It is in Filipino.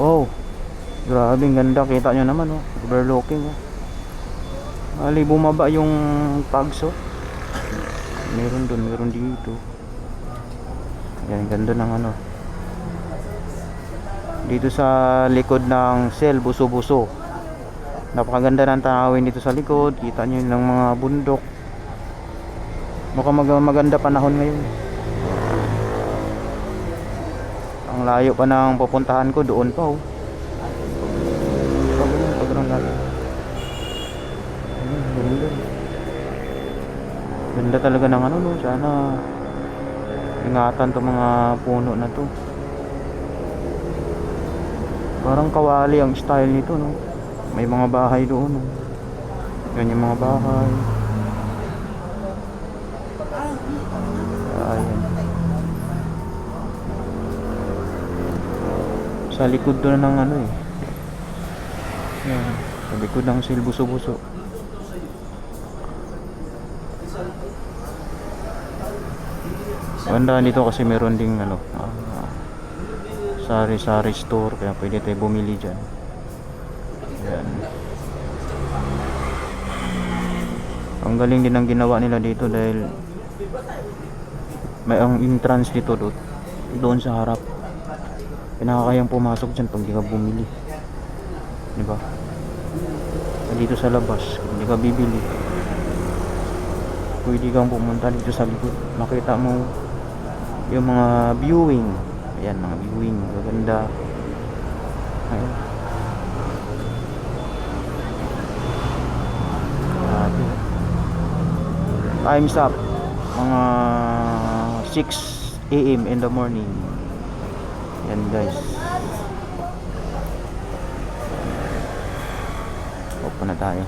Oh, grabe ang ganda. Kita nyo naman oh, overlooking oh. Ali bumaba yung tags oh. Meron dun, meron dito. Yan, ganda ng ano. Dito sa likod ng Shell Buso-Buso. Napakaganda ng tanawin dito sa likod. Kita nyo yung mga bundok. Mukhang maganda panahon ngayon. Ang layo pa ng pupuntahan ko, doon pa oh. Sobrang layo. Ganda. Ganda talaga ng ano no. Sana ingatan to mga puno na to. Parang kawali ang style nito no. May mga bahay doon no. Yan yung mga bahay. Ayan. Sa likod doon ng ano eh. Yan. Sa likod ng Shell Buso-Buso. Ganda dito kasi meron ding ano, sari-sari store, kaya pwede tayo bumili dyan. Yan. Ang galing din ang ginawa nila dito dahil may ang entrance dito doon sa harap. Pinakakayang pumasok dyan pag di ka bumili, diba? Dito sa labas kung di ka bibili, pwede kang pumunta dito sa likod. Makita mo yung mga viewing. Ayan, mga viewing, maganda. Ayan. Time's up. Mga 6 AM in the morning. Yan guys. Opo na tayo.